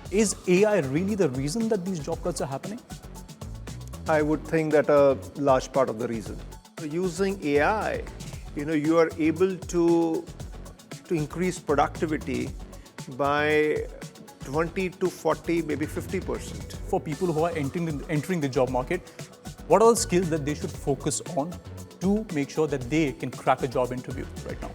Is AI really the reason that these job cuts are happening? I would think that a large part of the reason. Using AI, you are able to increase productivity by 20 to 40, maybe 50%. For people who are entering the job market, what are the skills that they should focus on to make sure that they can crack a job interview right now?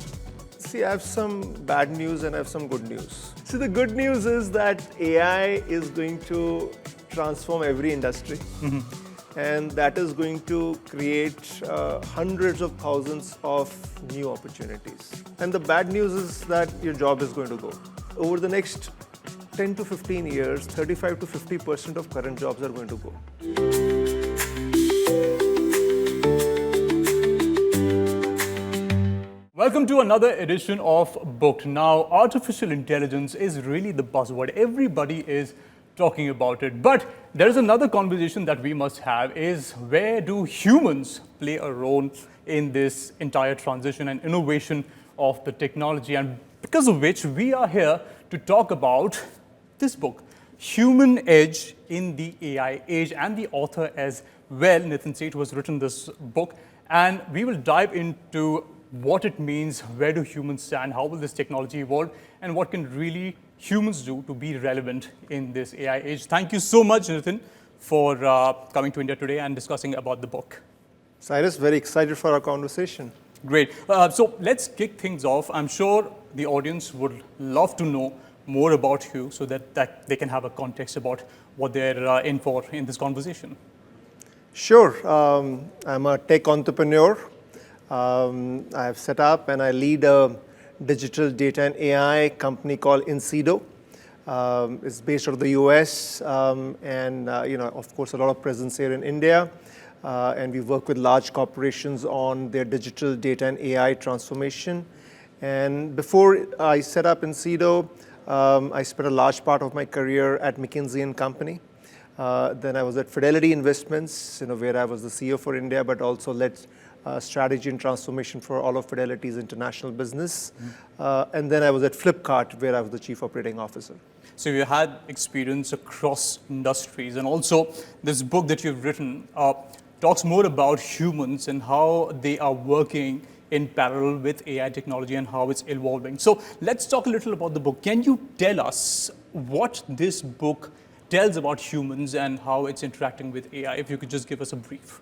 See, I have some bad news and I have some good news. So the good news is that AI is going to transform every industry. And that is going to create hundreds of thousands of new opportunities. And the bad news is that your job is going to go. Over the next 10 to 15 years, 35 to 50% of current jobs are going to go. Welcome to another edition of Booked. Now, artificial intelligence is really the buzzword. Everybody is talking about it. But there is another conversation that we must have is where do humans play a role in this entire transition and innovation of the technology? And because of which we are here to talk about this book, Human Edge in the AI Age, and the author as well, Nitin Seth, who has written this book. And we will dive into what it means, where do humans stand, how will this technology evolve, and what can really humans do to be relevant in this AI age. Thank you so much, Nitin, for coming to India today and discussing about the book. Cyrus, very excited for our conversation. Great. So let's kick things off. I'm sure the audience would love to know more about you so that they can have a context about what they're in for in this conversation. Sure. I'm a tech entrepreneur. I have set up and I lead a digital data and AI company called Incido. It's based out of the US and of course a lot of presence here in India. And we work with large corporations on their digital data and AI transformation. And before I set up Incido, I spent a large part of my career at McKinsey & Company. Then I was at Fidelity Investments, where I was the CEO for India, but also led strategy and transformation for all of Fidelity's international business. And then I was at Flipkart, where I was the chief operating officer. So you had experience across industries, and also this book that you've written talks more about humans and how they are working in parallel with AI technology and how it's evolving. So let's talk a little about the book. Can you tell us what this book tells about humans and how it's interacting with AI? If you could just give us a brief.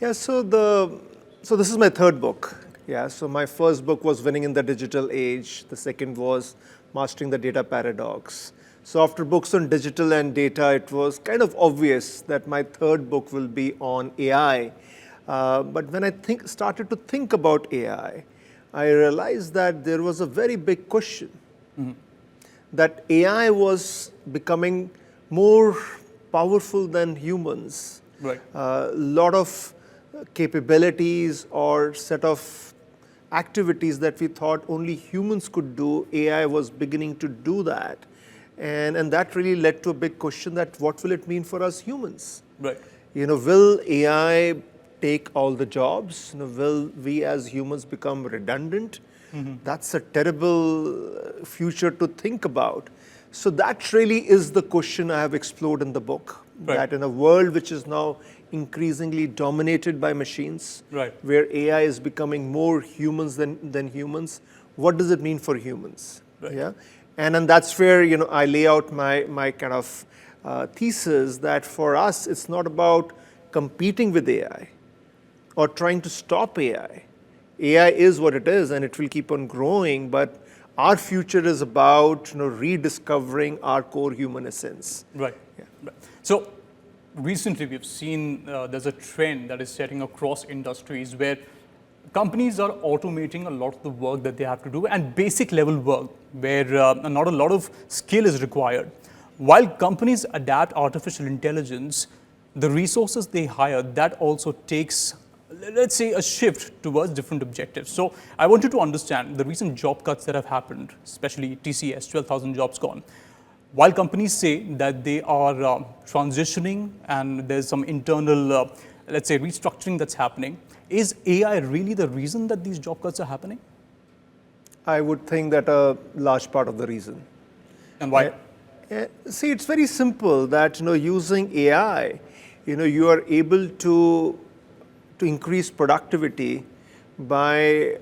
Yeah, so this is my third book. Yeah, so my first book was Winning in the Digital Age. The second was Mastering the Data Paradox. So after books on digital and data, it was kind of obvious that my third book will be on AI. But when I started to think about AI, I realized that there was a very big question. That AI was becoming more powerful than humans. Right. A lot of capabilities or set of activities that we thought only humans could do, AI was beginning to do that. And that really led to a big question that what will it mean for us humans? Right. Will AI take all the jobs? Will we as humans become redundant? That's a terrible future to think about. So that really is the question I have explored in the book. Right. That in a world which is now increasingly dominated by machines, right, where AI is becoming more humans than humans, what does it mean for humans? Right. Yeah, and that's where I lay out my kind of thesis that for us it's not about competing with AI or trying to stop AI. AI is what it is and it will keep on growing, but our future is about rediscovering our core human essence. Right. Yeah. Right. So recently we've seen there's a trend that is setting across industries where companies are automating a lot of the work that they have to do and basic level work where not a lot of skill is required. While companies adapt artificial intelligence, the resources they hire, that also takes, let's say, a shift towards different objectives. So I want you to understand the recent job cuts that have happened, especially TCS, 12,000 jobs gone. While companies say that they are transitioning and there's some internal, let's say, restructuring that's happening, is AI really the reason that these job cuts are happening? I would think that a large part of the reason. And why? See, it's very simple that using AI, you are able to increase productivity by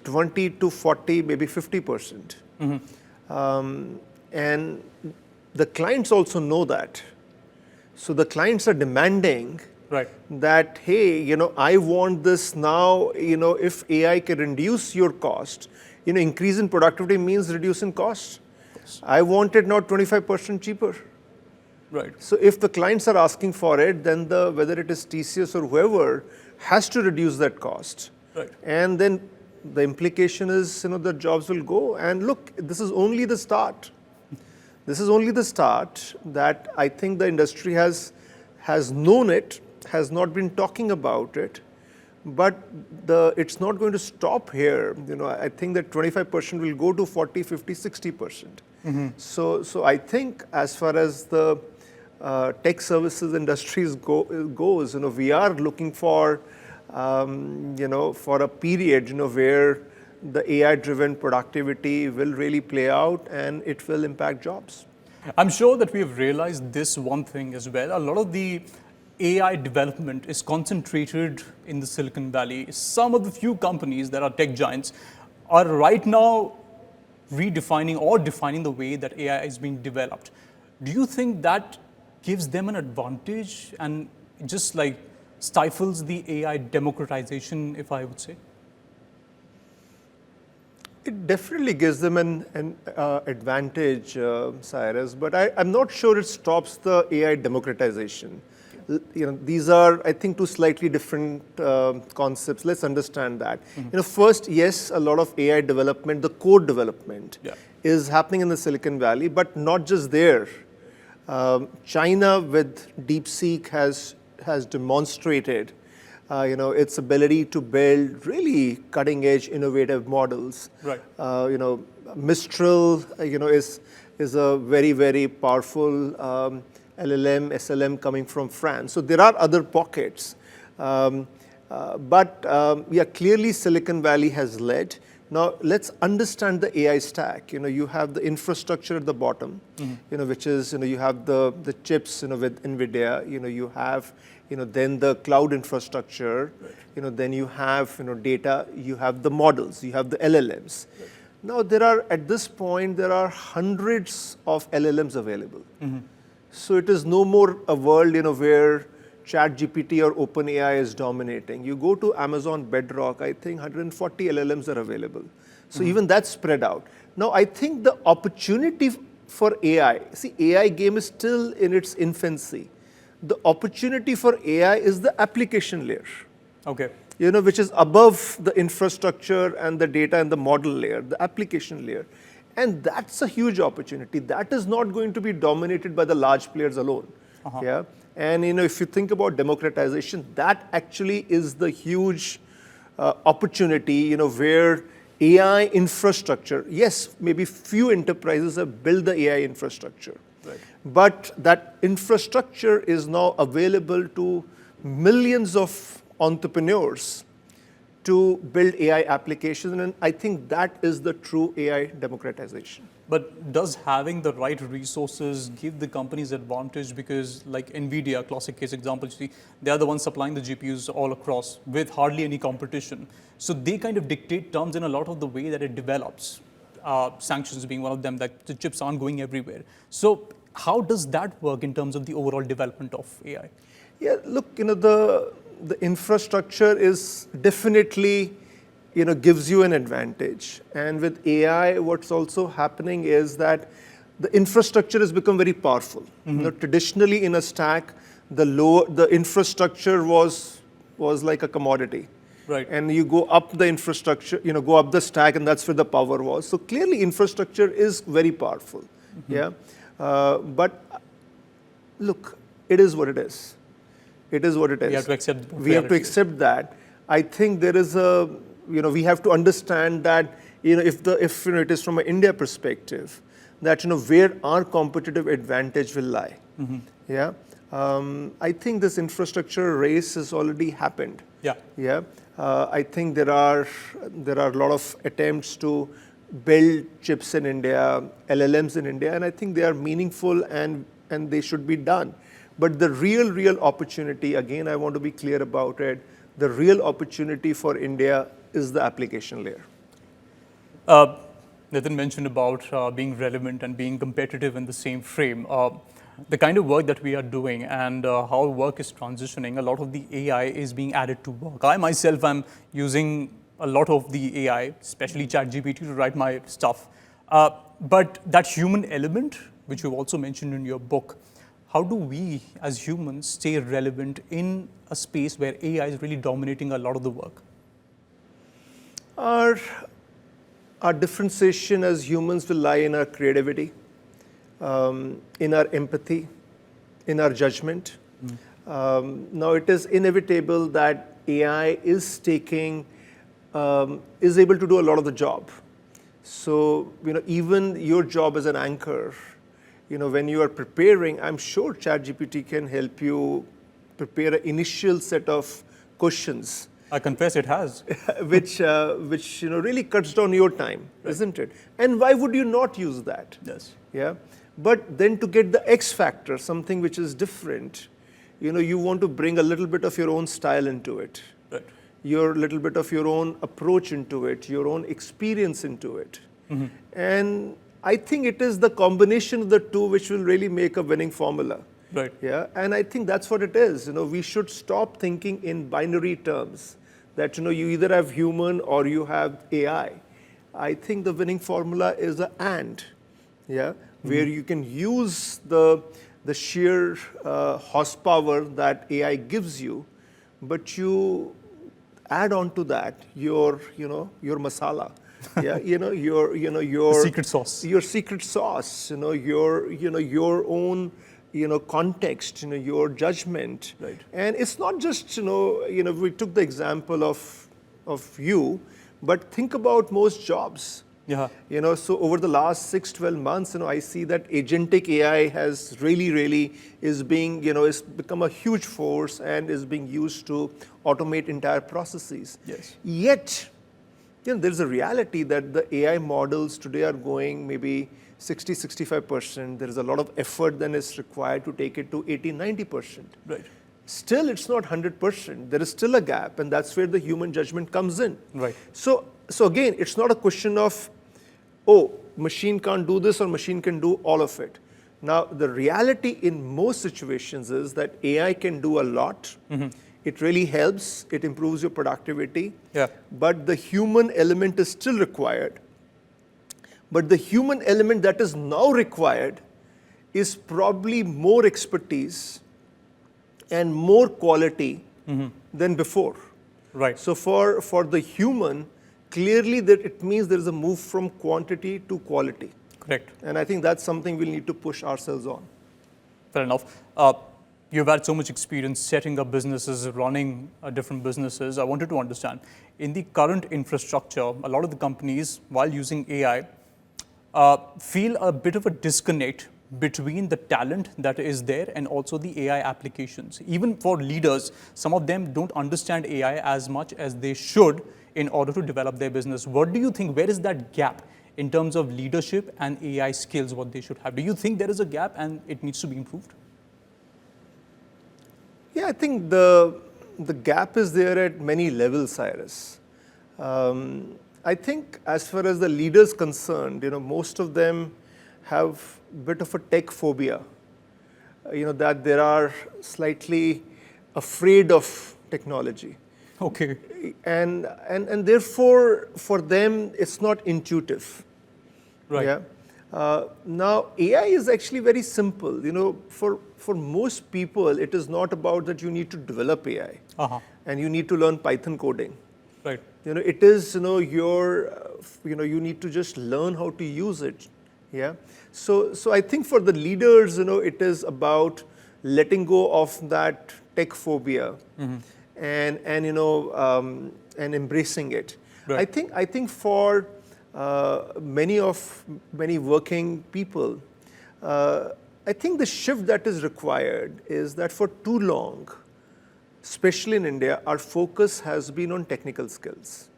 20 to 40, maybe 50%. And the clients also know that. So the clients are demanding Right. that, hey, I want this now, if AI can reduce your cost, increase in productivity means reduce in cost. I want it now 25% cheaper. Right. So if the clients are asking for it, then whether it is TCS or whoever has to reduce that cost. Right. And then the implication is, the jobs will go. And look, this is only the start. This is only the start that I think the industry has known it, has not been talking about it, but it's not going to stop here. I think that 25% will go to 40, 50, 60%. So I think as far as the tech services industries goes, we are looking for, for a period, where the AI-driven productivity will really play out and it will impact jobs. I'm sure that we've realized this one thing as well. A lot of the AI development is concentrated in the Silicon Valley. Some of the few companies that are tech giants are right now redefining or defining the way that AI is being developed. Do you think that gives them an advantage and just like stifles the AI democratization, if I would say? It definitely gives them an advantage, Cyrus, but I'm not sure it stops the AI democratization. These are, I think, two slightly different concepts. Let's understand that. First, yes, a lot of AI development, the code development, is happening in the Silicon Valley, but not just there. China with DeepSeek has demonstrated its ability to build really cutting-edge, innovative models. Right. Mistral, is a very, very powerful LLM, SLM coming from France. So there are other pockets, but clearly Silicon Valley has led. Now let's understand the AI stack. You have the infrastructure at the bottom, which is you have the chips, with NVIDIA. You have then the cloud infrastructure. Right. Then you have data. You have the models. You have the LLMs. Right. Now at this point there are hundreds of LLMs available. So it is no more a world where ChatGPT or OpenAI is dominating. You go to Amazon Bedrock, I think 140 LLMs are available. So even that's spread out. Now I think the opportunity for AI, see, AI game is still in its infancy. The opportunity for AI is the application layer. Okay. Which is above the infrastructure and the data and the model layer, the application layer. And that's a huge opportunity. That is not going to be dominated by the large players alone. Yeah. And if you think about democratization, that actually is the huge opportunity, where AI infrastructure, yes, maybe few enterprises have built the AI infrastructure. Right. But that infrastructure is now available to millions of entrepreneurs to build AI applications, and I think that is the true AI democratization. But does having the right resources give the companies advantage? Because like NVIDIA, classic case example, you see, they are the ones supplying the GPUs all across with hardly any competition. So they kind of dictate terms in a lot of the way that it develops, sanctions being one of them, that the chips aren't going everywhere. So how does that work in terms of the overall development of AI? Yeah, look, the infrastructure is definitely, gives you an advantage. And with AI, what's also happening is that the infrastructure has become very powerful. Traditionally in a stack, the infrastructure was like a commodity. Right. And you go up the infrastructure, go up the stack, and that's where the power was. So clearly infrastructure is very powerful. Yeah. But look, it is what it is. It is what it is. We have to accept. We have to accept that. I think there is we have to understand that, if it is from an India perspective, that, where our competitive advantage will lie. Yeah. I think this infrastructure race has already happened. Yeah. Yeah. I think there are a lot of attempts to build chips in India, LLMs in India, and I think they are meaningful and they should be done. But the real opportunity, again, I want to be clear about it, the real opportunity for India is the application layer. Nitin mentioned about being relevant and being competitive in the same frame. The kind of work that we are doing and how work is transitioning, a lot of the AI is being added to work. I myself am using a lot of the AI, especially ChatGPT, to write my stuff. But that human element, which you've also mentioned in your book, how do we as humans stay relevant in a space where AI is really dominating a lot of the work? Our differentiation as humans will lie in our creativity, in our empathy, in our judgment. Now, it is inevitable that AI is is able to do a lot of the job. So, even your job as an anchor, when you are preparing, I'm sure ChatGPT can help you prepare an initial set of questions. I confess it has. which really cuts down your time, right, isn't it? And why would you not use that? Yes. Yeah. But then to get the X factor, something which is different, you want to bring a little bit of your own style into it. Right. Your little bit of your own approach into it, your own experience into it. Mm-hmm. And I think it is the combination of the two which will really make a winning formula. Right. Yeah. And I think that's what it is. We should stop thinking in binary terms that, you either have human or you have AI. I think the winning formula is an and, yeah, where you can use the sheer horsepower that AI gives you, but you add on to that your masala, yeah, your secret sauce, your secret sauce, your own context, your judgment. Right. And it's not just, we took the example of you, but think about most jobs. Yeah. So over the last 6-12 months, I see that agentic AI has really is being, it's become a huge force and is being used to automate entire processes. Yes. Yet, there's a reality that the AI models today are going maybe 60-65%. There is a lot of effort that is required to take it to 80-90%. Right. Still, it's not 100%. There is still a gap, and that's where the human judgment comes in. Right. So again, it's not a question of, machine can't do this or machine can do all of it. Now, the reality in most situations is that AI can do a lot. Mm-hmm. It really helps. It improves your productivity. Yeah. But the human element is still required. But the human element that is now required is probably more expertise and more quality than before. Right. So for the human, clearly that it means there is a move from quantity to quality. Correct. And I think that's something we'll need to push ourselves on. Fair enough. You've had so much experience setting up businesses, running different businesses. I wanted to understand, in the current infrastructure, a lot of the companies, while using AI, feel a bit of a disconnect between the talent that is there and also the AI applications. Even for leaders, some of them don't understand AI as much as they should in order to develop their business. What do you think? Where is that gap in terms of leadership and AI skills, what they should have? Do you think there is a gap and it needs to be improved? Yeah, I think the gap is there at many levels, Cyrus. I think as far as the leaders concerned, most of them have a bit of a tech phobia, that they are slightly afraid of technology. Okay. And therefore, for them, it's not intuitive. Right. Yeah. Now, AI is actually very simple. For most people, it is not about that you need to develop AI and you need to learn Python coding. Right. It is, you need to just learn how to use it. Yeah. So I think for the leaders, it is about letting go of that tech phobia and embracing it. Right. I think for many working people, I think the shift that is required is that for too long, especially in India, our focus has been on technical skills.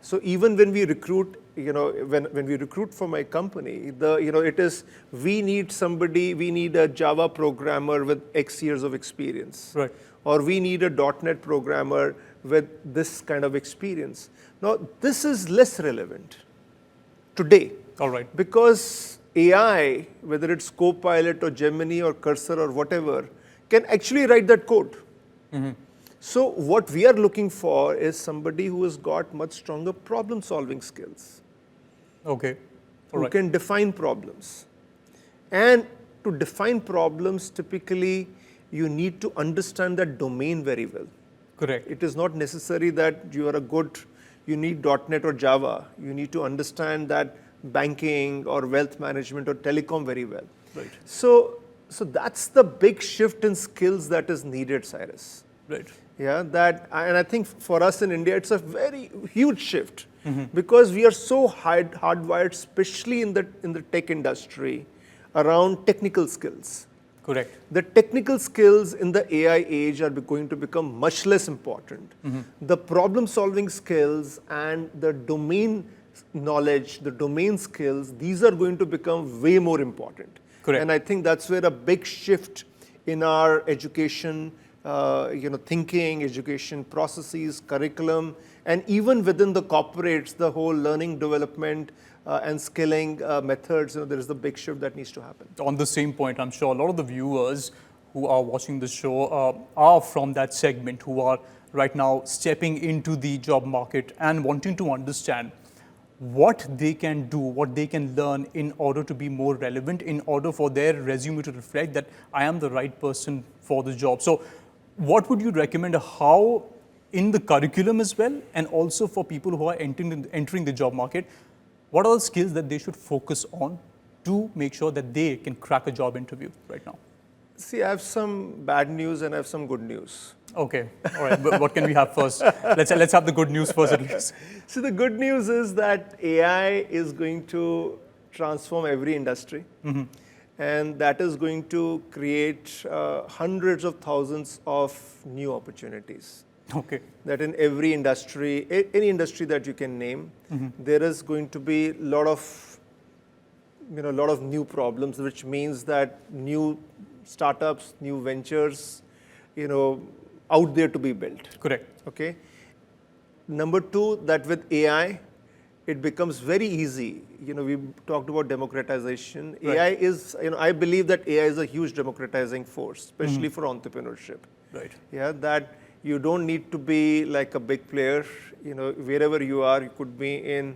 So even when we recruit when we recruit for my company, it is, we need somebody, we need a Java programmer with X years of experience. Right. Or we need a .NET programmer with this kind of experience. Now, this is less relevant today. All right. Because AI, whether it's Copilot or Gemini or Cursor or whatever, can actually write that code. So what we are looking for is somebody who has got much stronger problem-solving skills. Okay. All Who right. can define problems. And to define problems, typically, you need to understand that domain very well. Correct. It is not necessary that you need .NET or Java. You need to understand that banking or wealth management or telecom very well. Right. So that's the big shift in skills that is needed, Cyrus. Right. Yeah, and I think for us in India, it's a very huge shift because we are so hardwired, especially in the tech industry, around technical skills. Correct. The technical skills in the AI age are going to become much less important. The problem-solving skills and the domain knowledge, the domain skills, these are going to become way more important. Correct. And I think that's where a big shift in our education, thinking, education processes, curriculum, and even within the corporates, the whole learning development and skilling methods, there is the big shift that needs to happen. On the same point, I'm sure a lot of the viewers who are watching the show are from that segment, who are right now stepping into the job market and wanting to understand what they can do, what they can learn in order to be more relevant, in order for their resume to reflect that I am the right person for the job. So what would you recommend, how in the curriculum as well, and also for people who are entering the job market, what are the skills that they should focus on to make sure that they can crack a job interview right now? See, I have some bad news and I have some good news. Okay, all right. But what can we have first? Let's have the good news first at least. So the good news is that AI is going to transform every industry. And that is going to create hundreds of thousands of new opportunities. Okay. That in every industry, any industry that you can name, there is going to be a lot of new problems, which means that new startups, new ventures, out there to be built. Correct. Okay. Number two, that with AI, it becomes very easy. We talked about democratization. Right. AI is, I believe that AI is a huge democratizing force, especially for entrepreneurship. Right. Yeah, that you don't need to be like a big player. Wherever you are, you could be in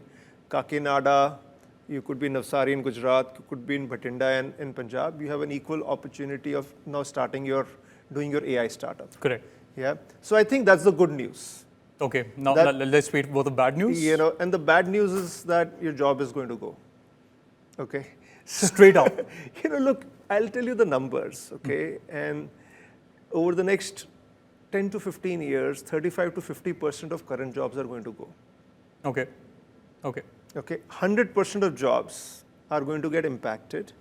Kakinada, you could be in Navsari in Gujarat, you could be in Bhatinda in Punjab. You have an equal opportunity of now doing your AI startup. Correct. Yeah. So I think that's the good news. Okay. Now let's wait for the bad news. And the bad news is that your job is going to go. Okay. Straight up. Look, I'll tell you the numbers. Okay. And over the next 10 to 15 years, 35 to 50% of current jobs are going to go. Okay. Okay. Okay. 100% of jobs are going to get impacted.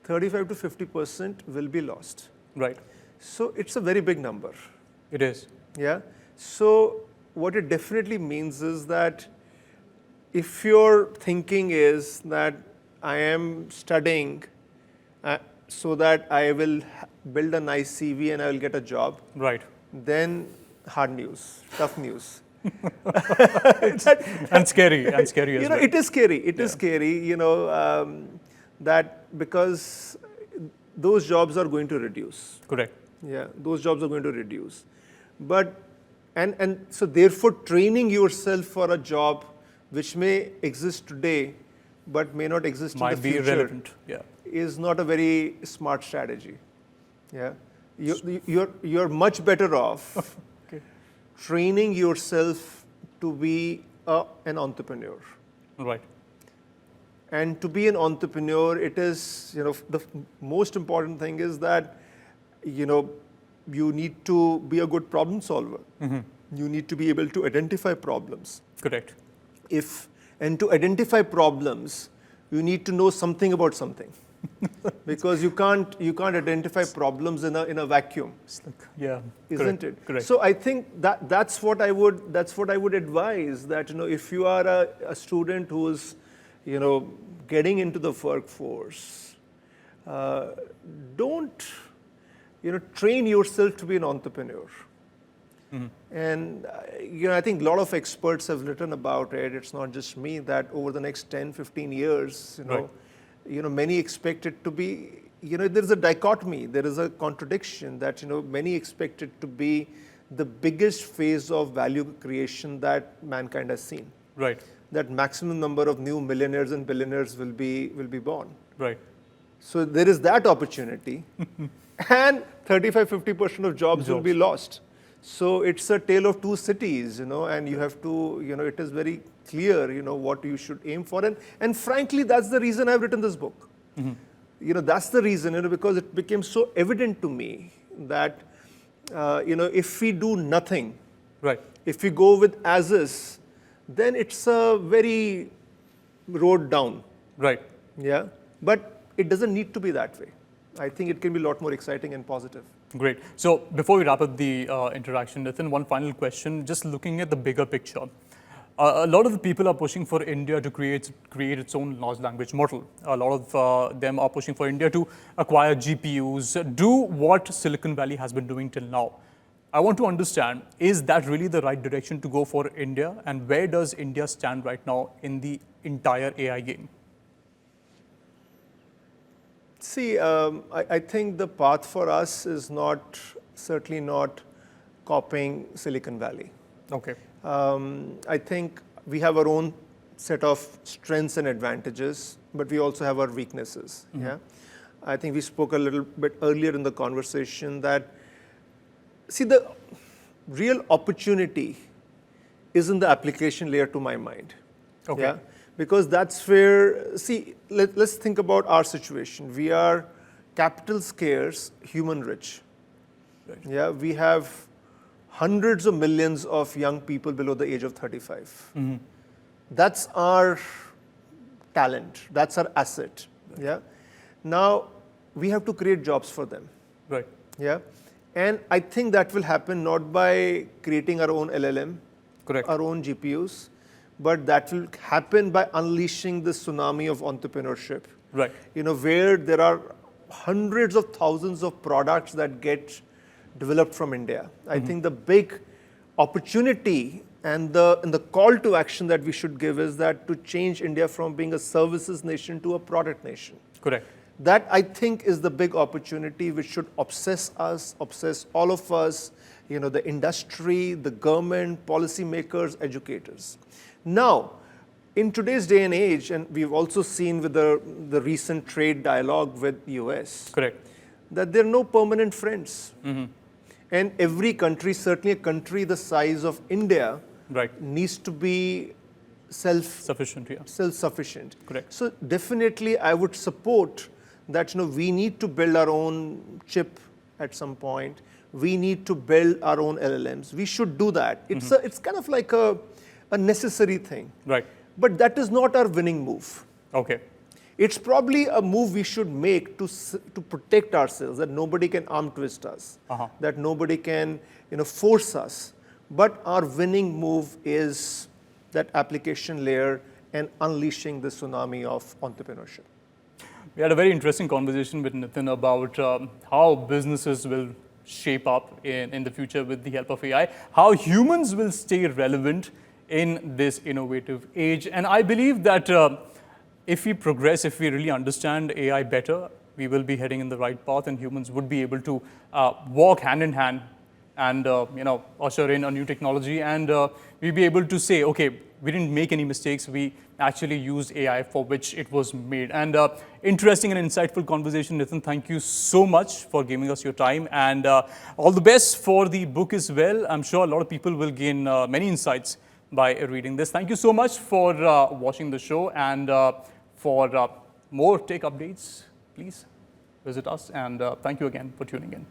35 to 50% will be lost. Right. So it's a very big number. It is. Yeah. So what it definitely means is that if your thinking is that I am studying so that I will build a nice CV and I will get a job, Right. then hard news, tough news. And scary as well. It is scary. It is scary, that because those jobs are going to reduce. Correct. Yeah, those jobs are going to reduce. But, and so therefore training yourself for a job which may exist today, but may not exist in the Might be future, irrelevant. Yeah. is not a very smart strategy. Yeah, you're much better off Okay. training yourself to be an entrepreneur. Right. And to be an entrepreneur, it is, the most important thing is that, you need to be a good problem solver. You need to be able to identify problems. Correct. And to identify problems, you need to know something about something. because you can't identify problems in a vacuum, It's like, yeah, isn't correct, it? correct. So I think that's what I would advise, that if you are a student who's getting into the workforce, don't train yourself to be an entrepreneur. And I think a lot of experts have written about it. It's not just me, that over the next 10, 15 years, Right. Many expect it to be, there's a dichotomy, there is a contradiction that, many expect it to be the biggest phase of value creation that mankind has seen. Right, That maximum number of new millionaires and billionaires will be born. right. So there is that opportunity, and 35-50% of jobs will be lost. So it's a tale of two cities, and you have to, it is very clear, what you should aim for. And frankly, that's the reason I've written this book. That's the reason, because it became so evident to me that, if we do nothing, Right. if we go with as is, then it's a very road down. Right. Yeah, but it doesn't need to be that way. I think it can be a lot more exciting and positive. Great. So before we wrap up the interaction, Nitin, one final question. Just looking at the bigger picture, a lot of the people are pushing for India to create its own large language model. A lot of them are pushing for India to acquire GPUs, do what Silicon Valley has been doing till now. I want to understand, is that really the right direction to go for India? And where does India stand right now in the entire AI game? See, I think the path for us is certainly not copying Silicon Valley. Okay. I think we have our own set of strengths and advantages, but we also have our weaknesses. Yeah, I think we spoke a little bit earlier in the conversation that, see, the real opportunity is in the application layer, to my mind. Okay. Yeah? Because that's where, see, let's think about our situation. We are capital scarce, human rich. Right. Yeah, we have hundreds of millions of young people below the age of 35. That's our talent. That's our asset. Right. Yeah. Now we have to create jobs for them. Right. Yeah. And I think that will happen not by creating our own LLM, Correct. our own GPUs, but that will happen by unleashing the tsunami of entrepreneurship. Right. Where there are hundreds of thousands of products that get developed from India. I think the big opportunity and the call to action that we should give is that to change India from being a services nation to a product nation. Correct. That, I think, is the big opportunity which should obsess us, obsess all of us, the industry, the government, policymakers, educators. Now, in today's day and age, and we've also seen with the recent trade dialogue with US, Correct. that there are no permanent friends. And every country, certainly a country the size of India, Right. needs to be Sufficient, yeah. self-sufficient. Correct. So definitely I would support that we need to build our own chip at some point. We need to build our own LLMs. We should do that. It's kind of like a necessary thing. Right. But that is not our winning move. Okay. It's probably a move we should make to protect ourselves, that nobody can arm twist us, that nobody can force us. But our winning move is that application layer and unleashing the tsunami of entrepreneurship. We had a very interesting conversation with Nitin about how businesses will shape up in the future with the help of AI, how humans will stay relevant in this innovative age. And I believe that if we progress, if we really understand AI better, we will be heading in the right path, and humans would be able to walk hand in hand and usher in a new technology, and we'll be able to say, okay, we didn't make any mistakes. We actually used AI for which it was made. And interesting and insightful conversation, Nitin. Thank you so much for giving us your time, and all the best for the book as well. I'm sure a lot of people will gain many insights by reading this. Thank you so much for watching the show, and for more tech updates, please visit us, and thank you again for tuning in.